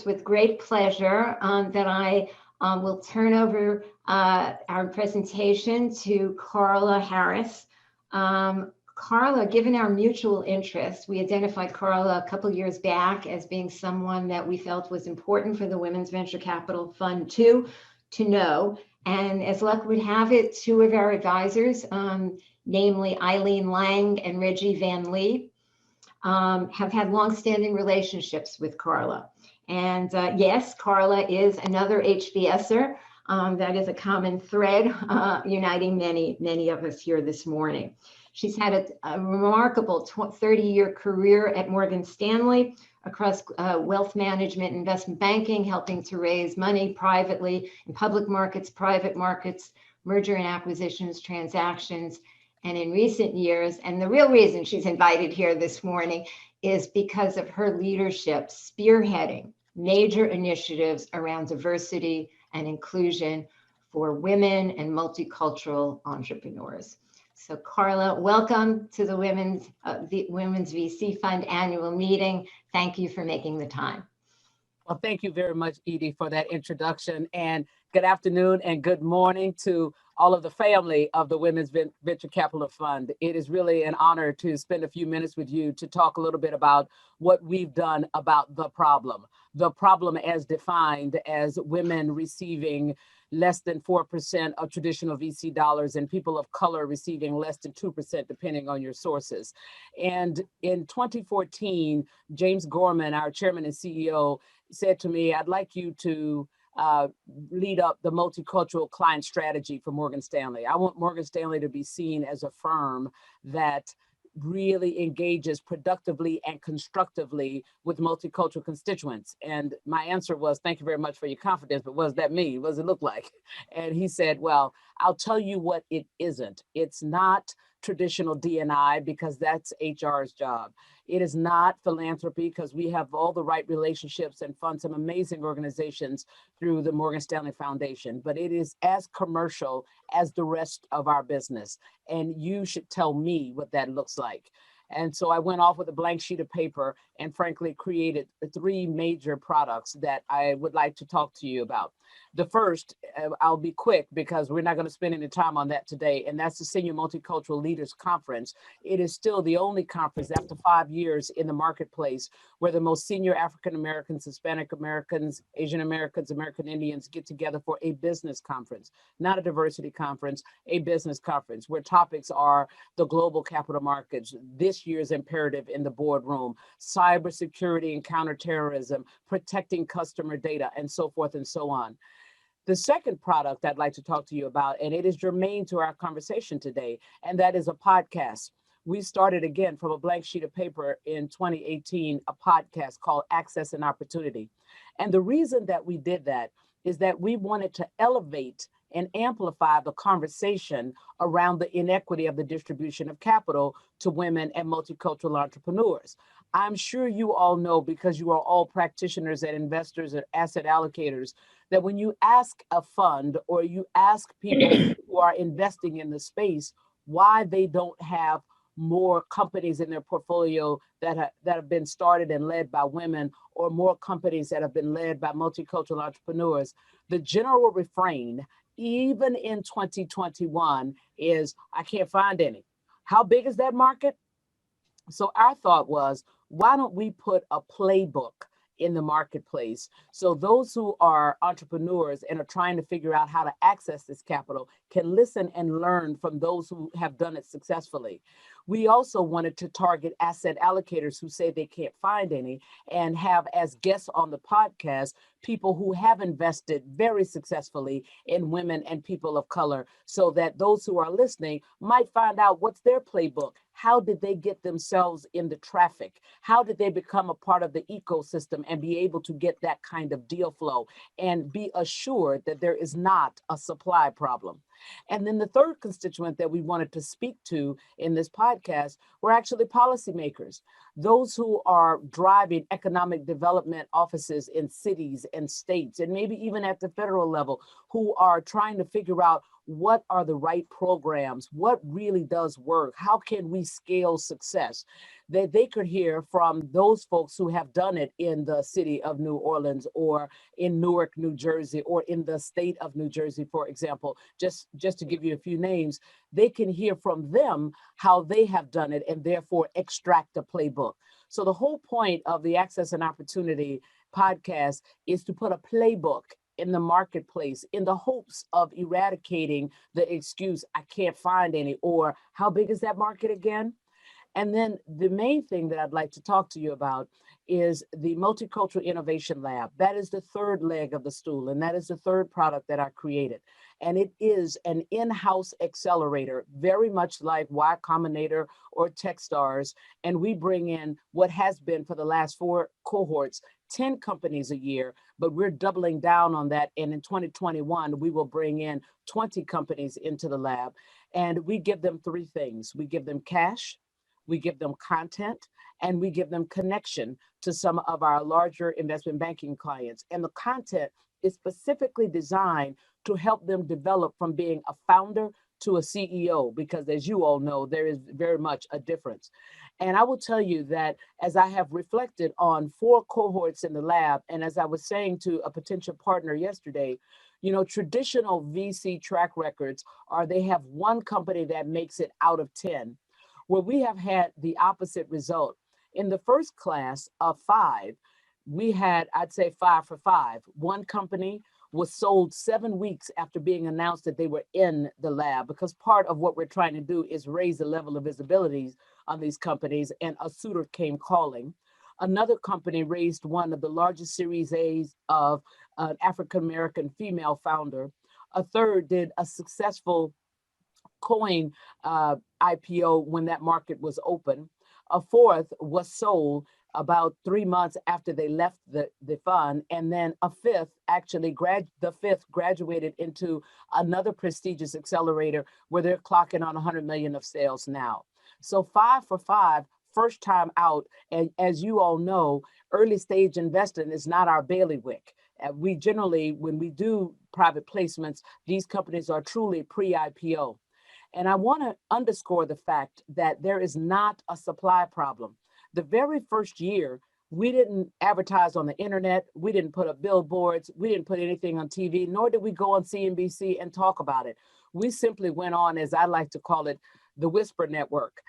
it's with great pleasure that I will turn over our presentation to Carla Harris. Carla, given our mutual interest, we identified Carla a couple years back as being someone that we felt was important for the Women's Venture Capital Fund to know. And as luck would have it, two of our advisors, namely Eileen Lang and Reggie Van Lee, have had longstanding relationships with Carla. And yes, Carla is another HBSer. That is a common thread uniting many of us here this morning. She's had a remarkable 30-year career at Morgan Stanley across wealth management, investment banking, helping to raise money privately in public markets, private markets, merger and acquisitions, transactions. And in recent years, and the real reason she's invited here this morning is because of her leadership spearheading major initiatives around diversity and inclusion for women and multicultural entrepreneurs. So Carla, welcome to the Women's VC Fund annual meeting. Thank you for making the time. Well, thank you very much, Edie, for that introduction. And good afternoon and good morning to all of the family of the Women's Venture Capital Fund. It is really an honor to spend a few minutes with you to talk a little bit about what we've done about the problem. The problem as defined as women receiving less than 4% of traditional VC dollars and people of color receiving less than 2%, depending on your sources. And in 2014, James Gorman, our chairman and CEO, said to me, I'd like you to lead up the multicultural client strategy for Morgan Stanley. I want Morgan Stanley to be seen as a firm that really engages productively and constructively with multicultural constituents. And my answer was, thank you very much for your confidence, but what does that mean? What does it look like? And he said, well, I'll tell you what it isn't. It's not traditional D&I because that's HR's job. It is not philanthropy because we have all the right relationships and fund some amazing organizations through the Morgan Stanley Foundation, but it is as commercial as the rest of our business. And you should tell me what that looks like. And so I went off with a blank sheet of paper and frankly created three major products that I would like to talk to you about. The first, I'll be quick because we're not going to spend any time on that today, and that's the Senior Multicultural Leaders Conference. It is still the only conference after 5 years in the marketplace where the most senior African Americans, Hispanic Americans, Asian Americans, American Indians get together for a business conference, not a diversity conference, a business conference where topics are the global capital markets, this year's imperative in the boardroom, cybersecurity and counterterrorism, protecting customer data, and so forth and so on. The second product I'd like to talk to you about, and it is germane to our conversation today, and that is a podcast. We started again from a blank sheet of paper in 2018, a podcast called Access and Opportunity. And the reason that we did that is that we wanted to elevate and amplify the conversation around the inequity of the distribution of capital to women and multicultural entrepreneurs. I'm sure you all know, because you are all practitioners and investors and asset allocators, that when you ask a fund or you ask people who are investing in the space why they don't have more companies in their portfolio that have been started and led by women, or more companies that have been led by multicultural entrepreneurs, the general refrain, even in 2021, is, I can't find any. How big is that market? So our thought was, why don't we put a playbook in the marketplace so those who are entrepreneurs and are trying to figure out how to access this capital can listen and learn from those who have done it successfully. We also wanted to target asset allocators who say they can't find any, and have as guests on the podcast people who have invested very successfully in women and people of color, so that those who are listening might find out what's their playbook. How did they get themselves in the traffic? How did they become a part of the ecosystem and be able to get that kind of deal flow and be assured that there is not a supply problem? And then the third constituent that we wanted to speak to in this podcast were actually policymakers, those who are driving economic development offices in cities and states, and maybe even at the federal level, who are trying to figure out what are the right programs, what really does work, how can we scale success, that they could hear from those folks who have done it in the city of New Orleans or in Newark, New Jersey, or in the state of New Jersey, for example, just to give you a few names. They can hear from them how they have done it and therefore extract a playbook. So the whole point of the Access and Opportunity podcast is to put a playbook in the marketplace in the hopes of eradicating the excuse, I can't find any, or how big is that market again? And then the main thing that I'd like to talk to you about is the Multicultural Innovation Lab. That is the third leg of the stool, and that is the third product that I created. And it is an in-house accelerator, very much like Y Combinator or Techstars. And we bring in what has been for the last 4 cohorts, 10 companies a year, but we're doubling down on that. And in 2021, we will bring in 20 companies into the lab. And we give them 3 things. We give them cash, we give them content, and we give them connection to some of our larger investment banking clients. And the content is specifically designed to help them develop from being a founder to a CEO, because as you all know, there is very much a difference. And I will tell you that as I have reflected on 4 cohorts in the lab, and as I was saying to a potential partner yesterday, you know, traditional VC track records are they have 1 company that makes it out of 10. Where we have had the opposite result. In the first class of 5, we had, I'd say 5 for 5. 1 company was sold 7 weeks after being announced that they were in the lab, because part of what we're trying to do is raise the level of visibility on these companies, and a suitor came calling. Another company raised one of the largest Series A's of an African-American female founder. A third did a successful coin IPO when that market was open. A fourth was sold about 3 months after they left the fund. And then a fifth actually graduated into another prestigious accelerator where they're clocking on 100 million of sales now. So 5 for 5, first time out. And as you all know, early stage investing is not our bailiwick. We generally, when we do private placements, these companies are truly pre-IPO. And I want to underscore the fact that there is not a supply problem. The very first year, we didn't advertise on the internet, we didn't put up billboards, we didn't put anything on TV, nor did we go on CNBC and talk about it. We simply went on, as I like to call it, the Whisper Network.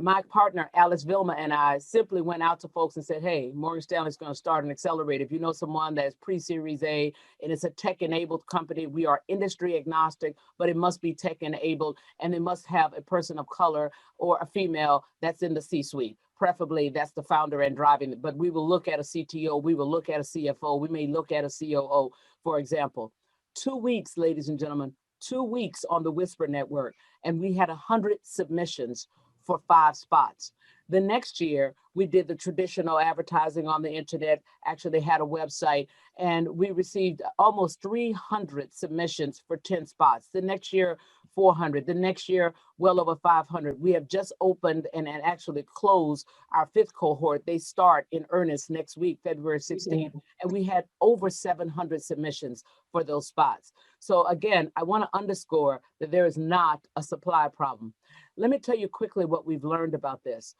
My partner, Alice Vilma, and I simply went out to folks and said, hey, Morgan Stanley is going to start an accelerator. If you know someone that's pre-Series A and it's a tech-enabled company, we are industry agnostic, but it must be tech-enabled, and it must have a person of color or a female that's in the C-suite. Preferably, that's the founder and driving it. But we will look at a CTO, we will look at a CFO, we may look at a COO, for example. 2 weeks, ladies and gentlemen, 2 weeks on the Whisper Network, and we had 100 submissions for 5 spots. The next year, we did the traditional advertising on the internet, actually had a website, and we received almost 300 submissions for 10 spots. The next year, 400. The next year, well over 500. We have just opened and actually closed our 5th cohort. They start in earnest next week, February 16th, and we had over 700 submissions for those spots. So again, I want to underscore that there is not a supply problem. Let me tell you quickly what we've learned about this.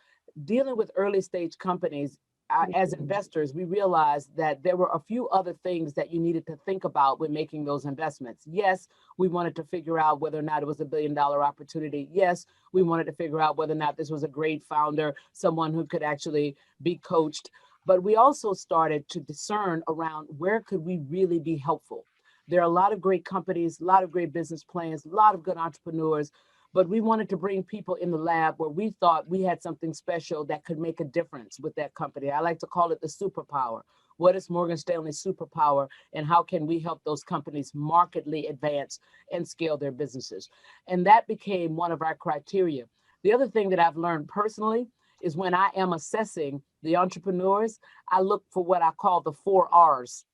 Dealing with early stage companies, as investors, we realized that there were a few other things that you needed to think about when making those investments. Yes, we wanted to figure out whether or not it was a $1 billion opportunity. Yes, we wanted to figure out whether or not this was a great founder, someone who could actually be coached. But we also started to discern around where could we really be helpful. There are a lot of great companies, a lot of great business plans, a lot of good entrepreneurs, but we wanted to bring people in the lab where we thought we had something special that could make a difference with that company. I like to call it the superpower. What is Morgan Stanley's superpower, and how can we help those companies markedly advance and scale their businesses? And that became one of our criteria. The other thing that I've learned personally is when I am assessing the entrepreneurs, I look for what I call the 4 R's: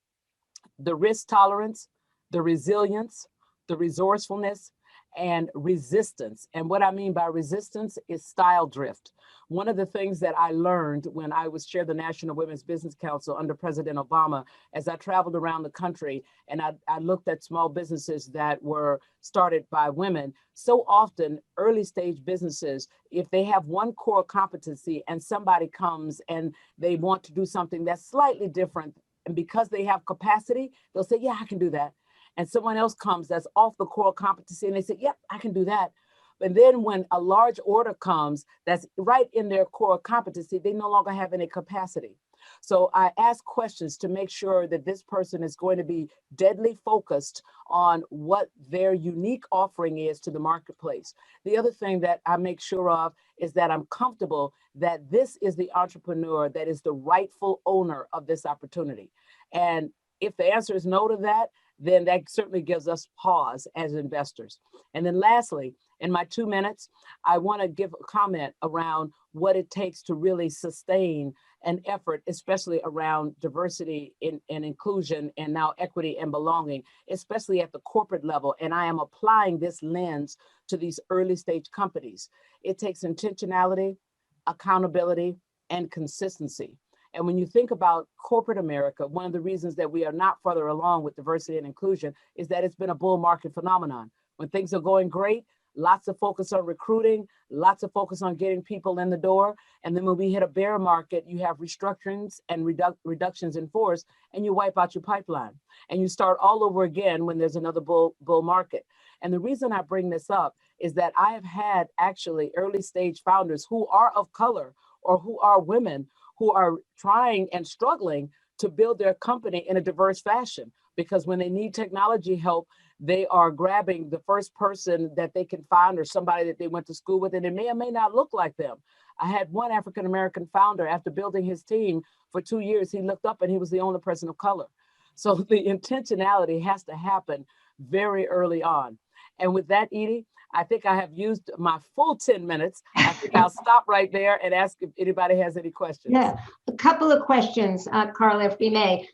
the risk tolerance, the resilience, the resourcefulness, and resistance. And what I mean by resistance is style drift. One of the things that I learned when I was chair of the National Women's Business Council under President Obama, as I traveled around the country and I looked at small businesses that were started by women, so often early stage businesses, if they have one core competency and somebody comes and they want to do something that's slightly different, and because they have capacity, they'll say, yeah, I can do that. And someone else comes that's off the core competency and they say, yep, I can do that. But then when a large order comes that's right in their core competency, they no longer have any capacity. So I ask questions to make sure that this person is going to be deadly focused on what their unique offering is to the marketplace. The other thing that I make sure of is that I'm comfortable that this is the entrepreneur that is the rightful owner of this opportunity. And if the answer is no to that, then that certainly gives us pause as investors. And then lastly, in my 2 minutes, I want to give a comment around what it takes to really sustain an effort, especially around diversity and inclusion, and now equity and belonging, especially at the corporate level. And I am applying this lens to these early stage companies. It takes intentionality, accountability, and consistency. And when you think about corporate America, one of the reasons that we are not further along with diversity and inclusion is that it's been a bull market phenomenon. When things are going great, lots of focus on recruiting, lots of focus on getting people in the door. And then when we hit a bear market, you have restructurings and reductions in force, and you wipe out your pipeline. And you start all over again when there's another bull market. And the reason I bring this up is that I have had actually early stage founders who are of color or who are women who are trying and struggling to build their company in a diverse fashion, because when they need technology help, they are grabbing the first person that they can find or somebody that they went to school with, and it may or may not look like them. I had one African-American founder, after building his team for 2 years, he looked up and he was the only person of color. So the intentionality has to happen very early on. And with that, Edie, I think I have used my full 10 minutes. I think I'll stop right there and ask if anybody has any questions. Yeah, a couple of questions, Carla, if we may.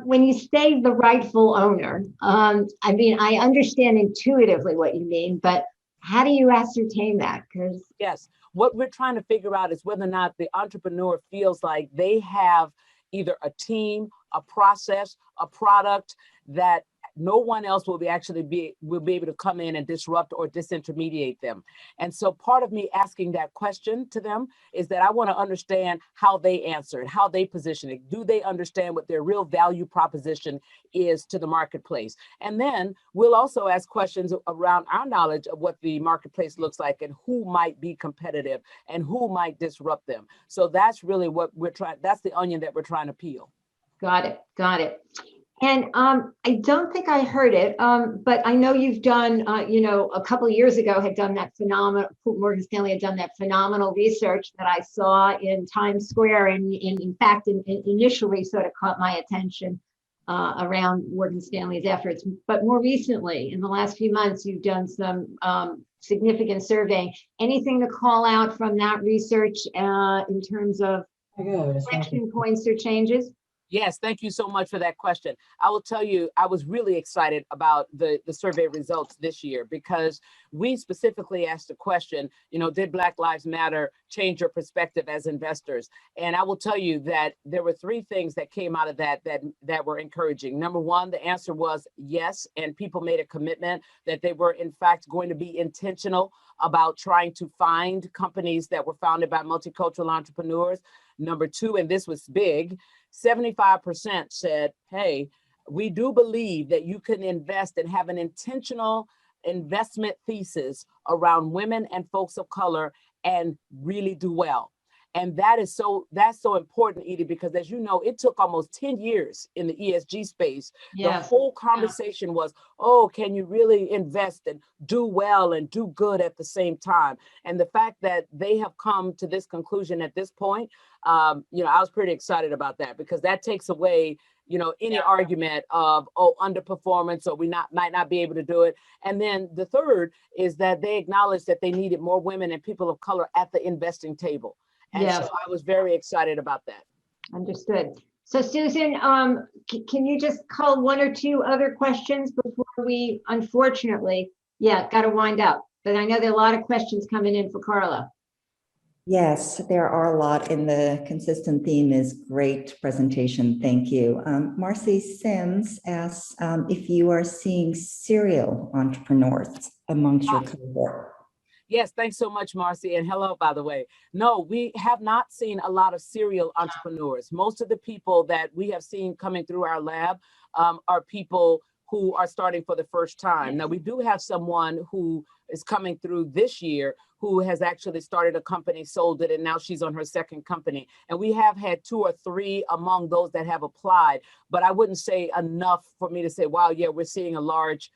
When you say the rightful owner, I mean, I understand intuitively what you mean, but how do you ascertain that? Because yes, what we're trying to figure out is whether or not the entrepreneur feels like they have either a team, a process, a product that no one else will be able to come in and disrupt or disintermediate them. And so part of me asking that question to them is that I want to understand how they answer it, how they position it. Do they understand what their real value proposition is to the marketplace? And then we'll also ask questions around our knowledge of what the marketplace looks like and who might be competitive and who might disrupt them. So that's really what we're trying, that's the onion that we're trying to peel. Got it. Got it. And I don't think I heard it, but I know you've done, a couple of years ago had done that phenomenal, Morgan Stanley had done that phenomenal research that I saw in Times Square, and in fact, initially sort of caught my attention around Morgan Stanley's efforts. But more recently, in the last few months, you've done some significant surveying. Anything to call out from that research in terms of inflection points or changes? Yes, thank you so much for that question. I will tell you, I was really excited about the survey results this year, because we specifically asked the question, did Black Lives Matter change your perspective as investors? And I will tell you that there were 3 things that came out of that were encouraging. Number one, the answer was yes, and people made a commitment that they were in fact going to be intentional about trying to find companies that were founded by multicultural entrepreneurs. Number 2, and this was big, 75% said, hey, we do believe that you can invest and have an intentional investment thesis around women and folks of color and really do well. And that's so important, Edie, because as you know, it took almost 10 years in the ESG space. Yeah. The whole conversation was, oh, can you really invest and do well and do good at the same time? And the fact that they have come to this conclusion at this point, I was pretty excited about that, because that takes away any argument of, underperformance, or might not be able to do it. And then the third is that they acknowledged that they needed more women and people of color at the investing table. And so I was very excited about that. Understood. So Susan, can you just call 1 or 2 other questions before we, unfortunately, Yeah, got to wind up. But I know there are a lot of questions coming in for Carla. Yes, there are a lot, and the consistent theme is great presentation. Thank you. Marcy Sims asks if you are seeing serial entrepreneurs amongst your cohort. Yes, thanks so much, Marcy. And hello, by the way. No, we have not seen a lot of serial entrepreneurs. Most of the people that we have seen coming through our lab are people who are starting for the first time. Now, we do have someone who is coming through this year who has actually started a company, sold it, and now she's on her second company. And we have had 2 or 3 among those that have applied, but I wouldn't say enough for me to say, wow, yeah, we're seeing a large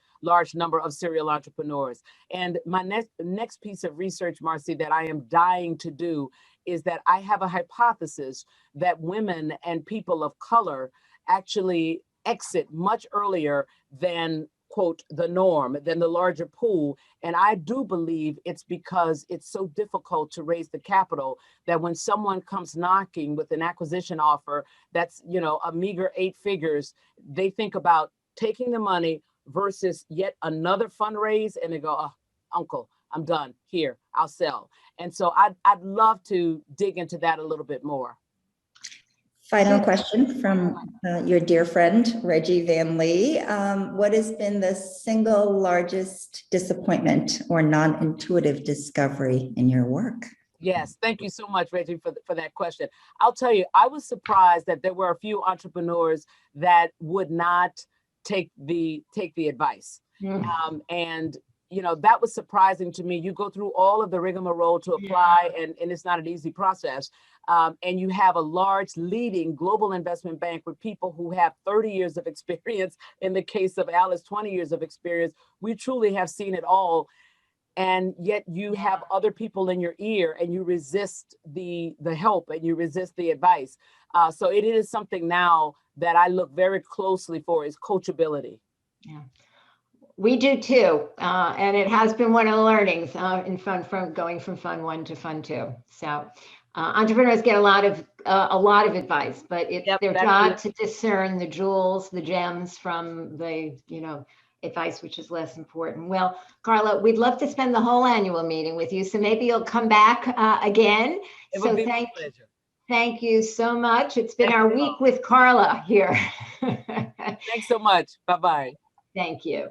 number of serial entrepreneurs. And my next piece of research, Marcy, that I am dying to do is that I have a hypothesis that women and people of color actually exit much earlier than, quote, the norm, than the larger pool. And I do believe it's because it's so difficult to raise the capital that when someone comes knocking with an acquisition offer that's, you know, a meager 8 figures, they think about taking the money versus yet another fundraise, and they go, oh, uncle, I'm done here, I'll sell. And so I'd love to dig into that a little bit more. Final question from your dear friend, Reggie Van Lee. What has been the single largest disappointment or non-intuitive discovery in your work? Yes, thank you so much, Reggie, for that question. I'll tell you, I was surprised that there were a few entrepreneurs that would not take the advice. And you know, that was surprising to me. You go through all of the rigmarole to apply, and it's not an easy process. And you have a large leading global investment bank with people who have 30 years of experience. In the case of Alice, 20 years of experience. We truly have seen it all. And yet you have other people in your ear and you resist the help and you resist the advice. So it is something now that I look very closely for, is coachability. Yeah, we do too. And it has been one of the learnings in fund, from going from fund 1 to fund 2. So entrepreneurs get a lot of advice, but it's their job to discern the jewels, the gems from the, you know, advice which is less important. Well, Carla, we'd love to spend the whole annual meeting with you, so maybe you'll come back again. It would be my pleasure. Thank you so much. It's been our week with Carla here. Thanks so much. Bye-bye. Thank you.